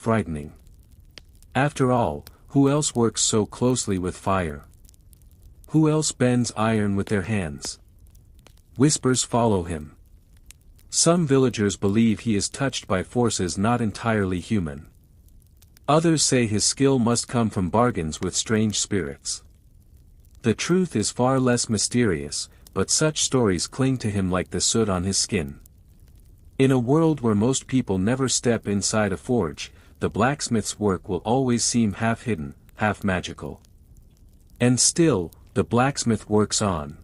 frightening. After all, who else works so closely with fire? Who else bends iron with their hands? Whispers follow him. Some villagers believe he is touched by forces not entirely human. Others say his skill must come from bargains with strange spirits. The truth is far less mysterious, but such stories cling to him like the soot on his skin. In a world where most people never step inside a forge, the blacksmith's work will always seem half hidden, half magical. And still, the blacksmith works on.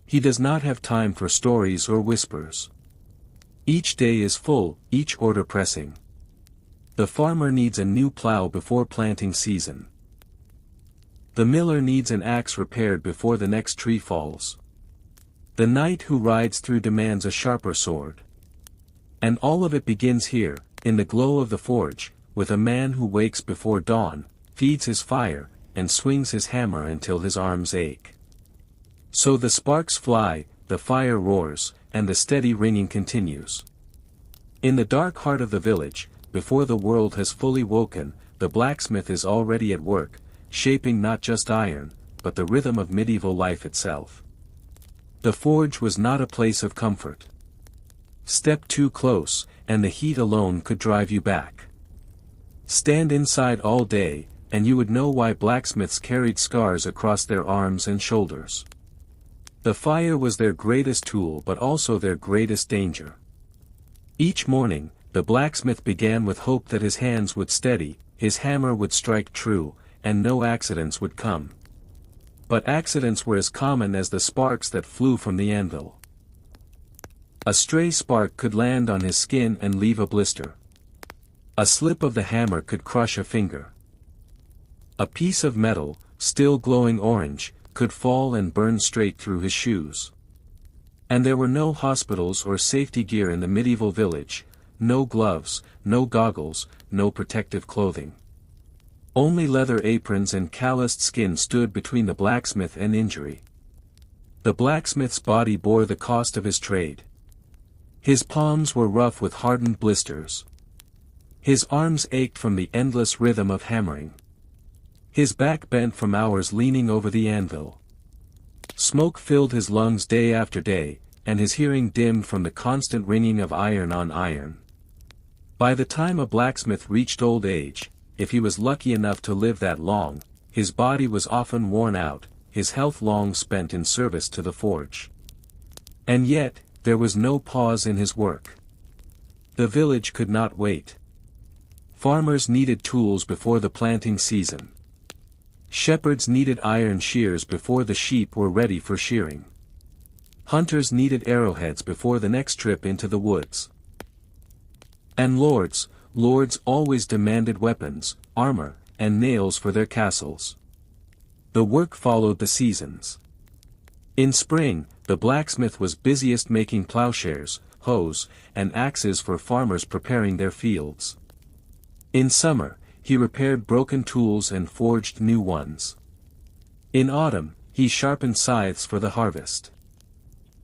He does not have time for stories or whispers. Each day is full, each order pressing. The farmer needs a new plow before planting season. The miller needs an axe repaired before the next tree falls. The knight who rides through demands a sharper sword. And all of it begins here, in the glow of the forge, with a man who wakes before dawn, feeds his fire, and swings his hammer until his arms ache. So the sparks fly, the fire roars, and the steady ringing continues. In the dark heart of the village, before the world has fully woken, the blacksmith is already at work, shaping not just iron, but the rhythm of medieval life itself. The forge was not a place of comfort. Step too close, and the heat alone could drive you back. Stand inside all day, and you would know why blacksmiths carried scars across their arms and shoulders. The fire was their greatest tool but also their greatest danger. Each morning, the blacksmith began with hope that his hands would steady, his hammer would strike true, and no accidents would come. But accidents were as common as the sparks that flew from the anvil. A stray spark could land on his skin and leave a blister. A slip of the hammer could crush a finger. A piece of metal, still glowing orange, could fall and burn straight through his shoes. And there were no hospitals or safety gear in the medieval village, no gloves, no goggles, no protective clothing. Only leather aprons and calloused skin stood between the blacksmith and injury. The blacksmith's body bore the cost of his trade. His palms were rough with hardened blisters. His arms ached from the endless rhythm of hammering. His back bent from hours leaning over the anvil. Smoke filled his lungs day after day, and his hearing dimmed from the constant ringing of iron on iron. By the time a blacksmith reached old age, if he was lucky enough to live that long, his body was often worn out, his health long spent in service to the forge. And yet, there was no pause in his work. The village could not wait. Farmers needed tools before the planting season. Shepherds needed iron shears before the sheep were ready for shearing. Hunters needed arrowheads before the next trip into the woods. And lords always demanded weapons, armor, and nails for their castles. The work followed the seasons. In spring, the blacksmith was busiest making plowshares, hoes, and axes for farmers preparing their fields. In summer, he repaired broken tools and forged new ones. In autumn, he sharpened scythes for the harvest.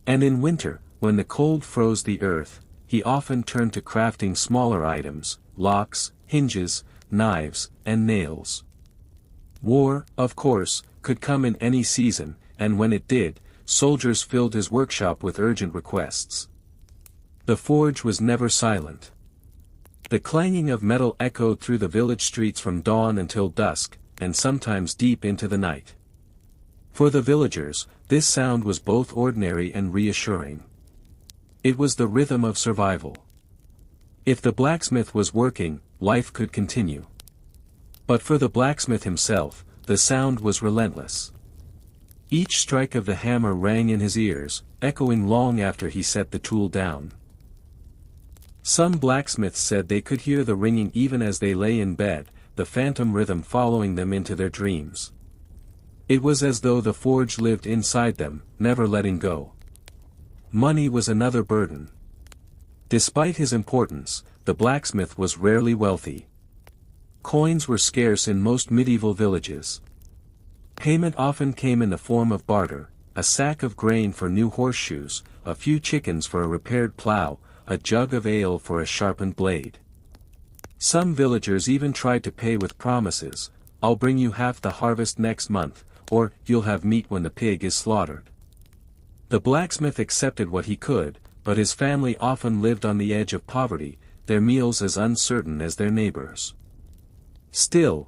And in winter, when the cold froze the earth, he often turned to crafting smaller items, locks, hinges, knives, and nails. War, of course, could come in any season, and when it did, soldiers filled his workshop with urgent requests. The forge was never silent. The clanging of metal echoed through the village streets from dawn until dusk, and sometimes deep into the night. For the villagers, this sound was both ordinary and reassuring. It was the rhythm of survival. If the blacksmith was working, life could continue. But for the blacksmith himself, the sound was relentless. Each strike of the hammer rang in his ears, echoing long after he set the tool down. Some blacksmiths said they could hear the ringing even as they lay in bed, the phantom rhythm following them into their dreams. It was as though the forge lived inside them, never letting go. Money was another burden. Despite his importance, the blacksmith was rarely wealthy. Coins were scarce in most medieval villages. Payment often came in the form of barter, a sack of grain for new horseshoes, a few chickens for a repaired plow, a jug of ale for a sharpened blade. Some villagers even tried to pay with promises: "I'll bring you half the harvest next month," or "You'll have meat when the pig is slaughtered." The blacksmith accepted what he could, but his family often lived on the edge of poverty, their meals as uncertain as their neighbors'. Still,